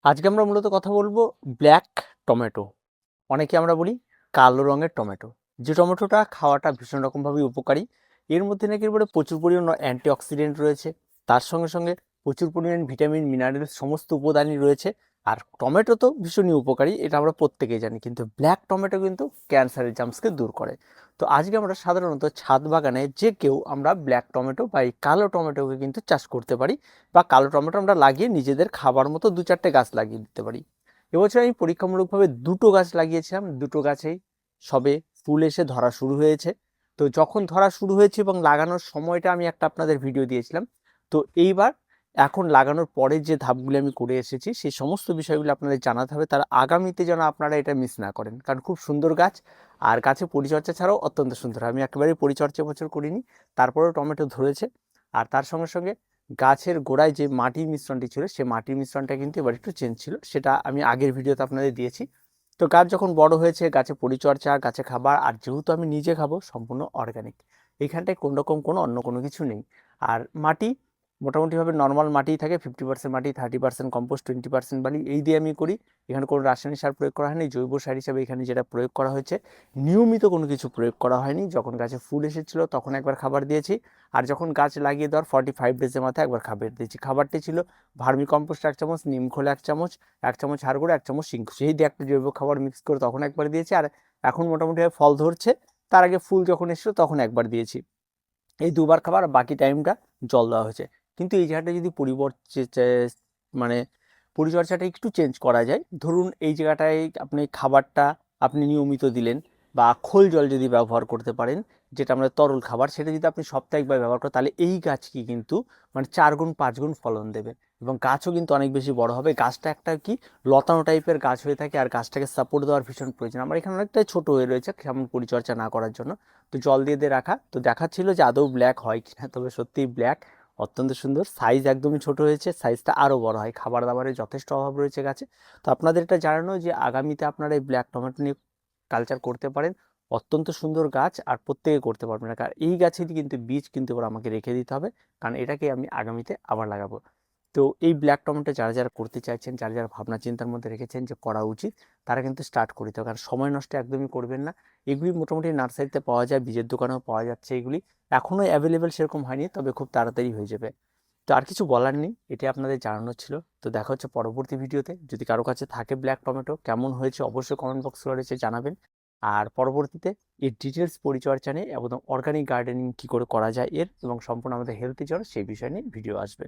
আজকে আমরা মূলত কথা বলবো ব্ল্যাক টমেটো, অনেকে আমরা বলি কালো রঙের টমেটো। যে টমেটোটা খাওয়াটা ভীষণ রকমভাবে উপকারী। এর মধ্যে নাকি এবারে প্রচুর পরিমাণ অ্যান্টিঅক্সিডেন্ট রয়েছে, তার সঙ্গে সঙ্গে প্রচুর পরিমাণ ভিটামিন মিনারেল সমস্ত উপাদানই রয়েছে। আর টমেটো তো ভীষণই উপকারী, এটা আমরা প্রত্যেকেই জানি, কিন্তু ব্ল্যাক টমেটো কিন্তু ক্যান্সারের জার্মসকে দূর করে। তো আজকে আমরা সাধারণত ছাদ বাগানে যে কেউ আমরা ব্ল্যাক টমেটো বা এই কালো টমেটোকে কিন্তু চাষ করতে পারি, বা কালো টমেটো আমরা লাগিয়ে নিজেদের খাবার মতো 2-4টে গাছ লাগিয়ে দিতে পারি। এবছর আমি পরীক্ষামূলকভাবে 2টো গাছ লাগিয়েছিলাম, 2টো গাছেই সবে ফুল এসে ধরা শুরু হয়েছে। তো যখন ধরা শুরু হয়েছে এবং লাগানোর সময়টা আমি একটা আপনাদের ভিডিও দিয়েছিলাম। তো এইবার এখন লাগানোর পরে যে ধাপগুলি আমি করে এসেছি সেই সমস্ত বিষয়গুলো আপনাদের জানাতে হবে, তার আগামীতে যেন আপনারা এটা মিস না করেন, কারণ খুব সুন্দর গাছ। আর গাছে পরিচর্যা ছাড়াও অত্যন্ত সুন্দর, আমি একেবারেই পরিচর্যা বছর করিনি, তারপরেও টমেটো ধরেছে। আর তার সঙ্গে সঙ্গে গাছের গোড়ায় যে মাটির মিশ্রণটি ছিল সেই মাটির মিশ্রণটা কিন্তু এবার একটু চেঞ্জ ছিল, সেটা আমি আগের ভিডিওতে আপনাদের দিয়েছি। তো গাছ যখন বড় হয়েছে, গাছে পরিচর্যা, গাছে খাবার, আর যেহেতু আমি নিজে খাবো সম্পূর্ণ অর্গানিক, এইখানটায় কোনো রকম অন্য কোনো কিছু নেই। আর মাটি মোটামুটিভাবে নর্মাল মাটিই থাকে, 50% মাটি, 30% কম্পোস্ট, 20% বালি, এই দিয়ে আমি করি। এখানে কোনো রাসায়নিক সার প্রয়োগ করা হয়নি, জৈব সার হিসাবে এখানে যেটা প্রয়োগ করা হয়েছে, নিয়মিত কোনো কিছু প্রয়োগ করা হয়নি। যখন গাছে ফুল এসেছিলো তখন একবার খাবার দিয়েছি, আর যখন গাছ লাগিয়ে দেওয়ার 45 ডেজের মাথায় একবার খাবার দিয়েছি। খাবারটি ছিল ভার্মি কম্পোস্ট 1 চামচ, নিম খোল 1 চামচ, 1 চামচ হাড় গুঁড়ো, 1 চামচ সিংক, সেই দিয়ে একটা জৈব খাবার মিক্স করে তখন একবার দিয়েছি। আর এখন মোটামুটি ফল ধরছে, তার আগে ফুল যখন এসেছিলো তখন একবার দিয়েছি। এই দুবার খাবার, বাকি টাইমটা জল দেওয়া হয়েছে। কিন্তু এই জায়গাটা যদি মানে পরিচর্যাটা একটু চেঞ্জ করা যায়, ধরুন এই জায়গাটায় আপনি খাবারটা আপনি নিয়মিত দিলেন, বা খোল জল যদি ব্যবহার করতে পারেন, যেটা আমরা তরল খাবার, সেটা যদি আপনি সপ্তাহে একবার ব্যবহার করেন, তাহলে এই গাছ কি কিন্তু মানে 4 গুণ 5 গুণ ফলন দেবে, এবং গাছও কিন্তু অনেক বেশি বড় হবে। গাছটা একটা কি লতানো টাইপের গাছ হয়ে থাকে, আর গাছটাকে সাপোর্ট দেওয়ার ভীষণ প্রয়োজন। আমার এখানে অনেকটাই ছোট হয়ে রয়েছে তেমন পরিচর্যা না করার জন্য। তো জল দিয়ে দিয়ে রাখা, তো দেখাচ্ছিল যে আদৌ ব্ল্যাক হয় কিনা, তবে সত্যিই ব্ল্যাক, অত্যন্ত সুন্দর। সাইজ একদমই ছোট হয়েছে, সাইজটা আরও বড় হয়, খাবার দাবারের যথেষ্ট অভাব রয়েছে গাছে। তো আপনাদের এটা জানানো যে আগামীতে আপনারা এই ব্ল্যাক টমেটো নিয়ে কালচার করতে পারেন, অত্যন্ত সুন্দর গাছ, আর প্রত্যেকে করতে পারবেন না, কারণ এই গাছেরই কিন্তু বীজ কিন্তু এবার আমাকে রেখে দিতে হবে, কারণ এটাকে আমি আগামীতে আবার লাগাবো। তো এই ব্ল্যাক টমেটো যারা যারা করতে চাইছেন, যারা যারা ভাবনা চিন্তার মধ্যে রেখেছেন যে করা উচিত, তারা কিন্তু স্টার্ট করতে হবে, কারণ সময় নষ্ট একদমই করবেন না। এগুলি মোটামুটি নার্সারিতে পাওয়া যায়, বীজের দোকানেও পাওয়া যাচ্ছে, এগুলি এখনও অ্যাভেলেবেল সেরকম হয়নি, তবে খুব তাড়াতাড়ি হয়ে যাবে। তো আর কিছু বলার নেই, এটি আপনাদের জানানো ছিল। তো দেখা হচ্ছে পরবর্তী ভিডিওতে। যদি কারো কাছে থাকে ব্ল্যাক টমেটো, কেমন হয়েছে অবশ্যই কমেন্ট বক্স করে জানাবেন। আর পরবর্তীতে এর ডিটেলস পরিচর্যা নিয়ে এবং অর্গানিক গার্ডেনিং কী করে করা যায় এর, এবং সম্পূর্ণ আমাদের হেলথের জন্য সেই বিষয় নিয়ে ভিডিও আসবে।